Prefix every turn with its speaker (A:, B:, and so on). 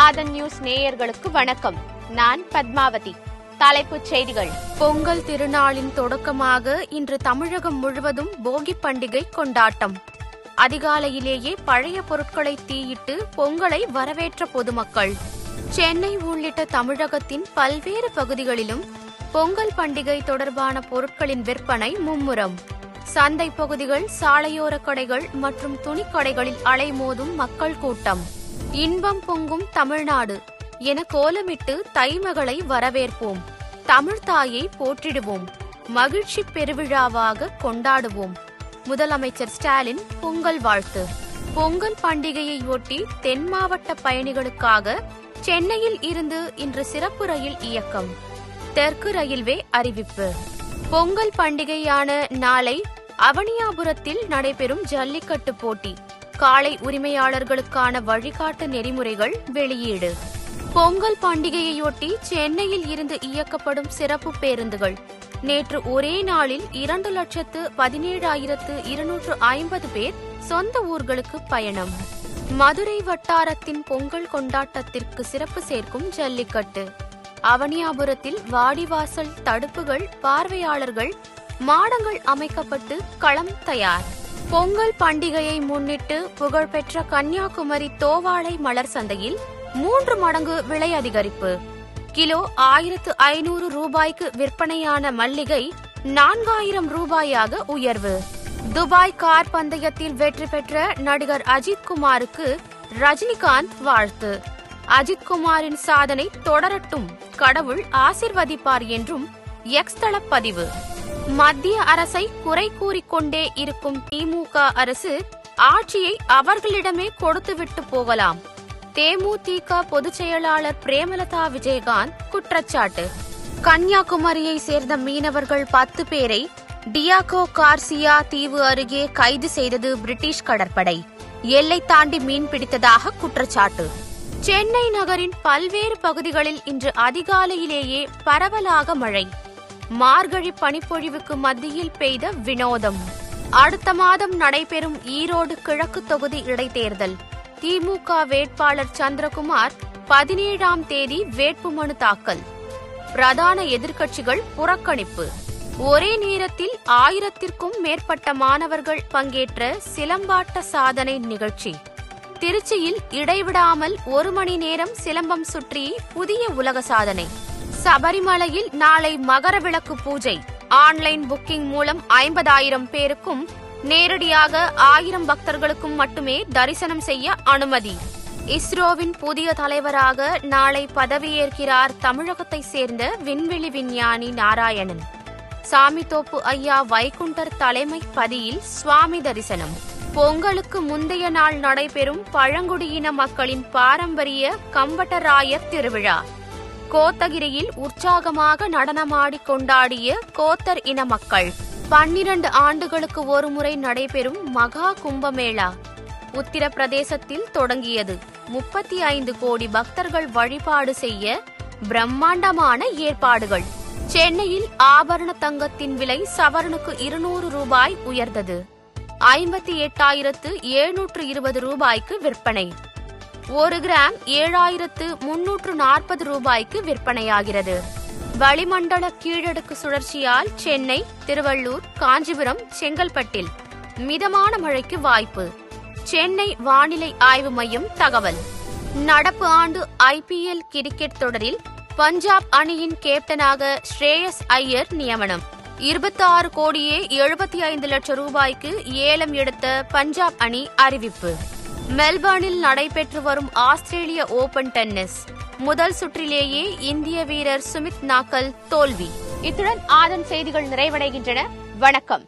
A: ஆதன் news நேயர்களுக்கு வணக்கம். நான் பத்மாவதி. தலைப்புச் செய்திகள். பொங்கல் திருநாளின் தொடக்கமாக இன்று தமிழகம் முழுவதும் போகி பண்டிகை கொண்டாட்டம். அதிகாலையிலேயே பழைய பொருட்களை தீயிட்டு பொங்கலை வரவேற்ற பொதுமக்கள். சென்னை உள்ளிட்ட தமிழகத்தின் பல்வேறு பகுதிகளிலும் பொங்கல் பண்டிகை தொடர்பான பொருட்களின் விற்பனை மும்முரம். சந்தை பகுதிகள், சாலையோர கடைகள் மற்றும் துணிக்கடைகளில் அலைமோதும் மக்கள் கூட்டம். இன்பம் பொங்கும் தமிழ்நாடு என கோலமிட்டு தைமகளை வரவேற்போம். தமிழ்தாயை போற்றிடுவோம். மகிழ்ச்சி பெருவிழாவாக கொண்டாடுவோம். முதலமைச்சர் ஸ்டாலின் பொங்கல் வாழ்த்து. பொங்கல் பண்டிகையை ஒட்டி தென் மாவட்ட பயணிகளுக்காக சென்னையில் இருந்து இன்று சிறப்பு ரயில் இயக்கம். தெற்கு ரயில்வே அறிவிப்பு. பொங்கல் பண்டிகையான நாளை அவனியாபுரத்தில் நடைபெறும் ஜல்லிக்கட்டு போட்டி. காளை உரிமையாளர்களுக்கான வழிகாட்டு நெறிமுறைகள் வெளியீடு. பொங்கல் பண்டிகையையொட்டி சென்னையில் இருந்து இயக்கப்படும் சிறப்பு பேருந்துகள். நேற்று ஒரே நாளில் 2,17,250 பேர் சொந்த ஊர்களுக்கு பயணம். மதுரை வட்டாரத்தின் பொங்கல் கொண்டாட்டத்திற்கு சிறப்பு சேர்க்கும் ஜல்லிக்கட்டு. அவனியாபுரத்தில் வாடிவாசல் தடுப்புகள், பார்வையாளர்கள், மாடங்கள் அமைக்கப்பட்டு களம் தயார். பொங்கல் பண்டிகையை முன்னிட்டு புகழ்பெற்ற கன்னியாகுமரி தோவாளை மலர் சந்தையில் 3 மடங்கு விலை அதிகரிப்பு. கிலோ 1,500 ரூபாய்க்கு விற்பனையான மல்லிகை 4,000 ரூபாயாக உயர்வு. துபாய் கார் பந்தயத்தில் வெற்றி பெற்ற நடிகர் அஜித்குமாருக்கு ரஜினிகாந்த் வாழ்த்து. அஜித்குமாரின் சாதனை தொடரட்டும், கடவுள் ஆசிர்வதிப்பார் என்றும் எக்ஸ் தள பதிவு. மத்திய அரசை குறை கூறிக்கொண்டே இருக்கும் திமுக அரசு ஆட்சியை அவர்களிடமே கொடுத்துவிட்டு போகலாம். தேமுதிக பொதுச் செயலாளர் பிரேமலதா விஜயகாந்த் குற்றச்சாட்டு. கன்னியாகுமரியை சேர்ந்த மீனவர்கள் 10 பேரை டியாகோ கார்சியா தீவு அருகே கைது செய்தது பிரிட்டிஷ் கடற்படை. எல்லை தாண்டி மீன் பிடித்ததாக குற்றச்சாட்டு. சென்னை நகரின் பல்வேறு பகுதிகளில் இன்று அதிகாலையிலேயே பரவலாக மழை. மார்கழி பனிப்பொழிவுக்கு மத்தியில் பெய்த வினோதம். அடுத்த மாதம் நடைபெறும் ஈரோடு கிழக்கு தொகுதி இடைத்தேர்தல். திமுக வேட்பாளர் சந்திரகுமார் 17ஆம் தேதி வேட்புமனு தாக்கல். பிரதான எதிர்க்கட்சிகள் புறக்கணிப்பு. ஒரே நேரத்தில் 1000த்திற்கும் மேற்பட்ட மாணவர்கள் பங்கேற்ற சிலம்பாட்ட சாதனை நிகழ்ச்சி. திருச்சியில் இடைவிடாமல் 1 மணி நேரம் சிலம்பம் சுற்றி புதிய உலக சாதனை. சபரிமலையில் நாளை மகர விளக்கு பூஜை. ஆன்லைன் புக்கிங் மூலம் 50,000 பேருக்கும், நேரடியாக 1000 பக்தர்களுக்கும் மட்டுமே தரிசனம் செய்ய அனுமதி. இஸ்ரோவின் புதிய தலைவராக நாளை பதவியேற்கிறார் தமிழகத்தை சேர்ந்த விண்வெளி விஞ்ஞானி நாராயணன். சாமித்தோப்பு ஐயா வைகுண்டர் தலைமை பதியில் சுவாமி தரிசனம். பொங்கலுக்கு முந்தைய நாள் நடைபெறும் பழங்குடியின மக்களின் பாரம்பரிய கம்பட்டராயர் திருவிழா. கோத்தகிரியில் உற்சாகமாக நடனமாடி கொண்டாடிய கோத்தர் இன மக்கள். 12 ஆண்டுகளுக்கு ஒருமுறை நடைபெறும் மகா கும்பமேளா உத்தரப்பிரதேசத்தில் தொடங்கியது. 35 கோடி பக்தர்கள் வழிபாடு செய்ய பிரம்மாண்டமான ஏற்பாடுகள். சென்னையில் ஆபரண தங்கத்தின் விலை சவரனுக்கு 200 ரூபாய் உயர்ந்தது. 58,720 ரூபாய்க்கு விற்பனை. 1 கிராம் 7,340 ரூபாய்க்கு விற்பனையாகிறது. வளிமண்டல கீழடுக்கு சுழற்சியால் சென்னை, திருவள்ளூர், காஞ்சிபுரம், செங்கல்பட்டில் மிதமான மழைக்கு வாய்ப்பு. சென்னை வானிலை ஆய்வு மையம் தகவல். நடப்பு ஆண்டு IPL கிரிக்கெட் தொடரில் பஞ்சாப் அணியின் கேப்டனாக ஸ்ரேயஸ் ஐயர் நியமனம். 26 கோடியே 75 லட்சம் ரூபாய்க்கு ஏலம் எடுத்த பஞ்சாப் அணி அறிவிப்பு. மெல்பர்னில் நடைபெற்று வரும் ஆஸ்திரேலிய ஓபன் டென்னிஸ் முதல் சுற்றிலேயே இந்திய வீரர் சுமித் நாகல் தோல்வி. இத்துடன் ஆதன் செய்திகள் நிறைவடைகின்றன. வணக்கம்.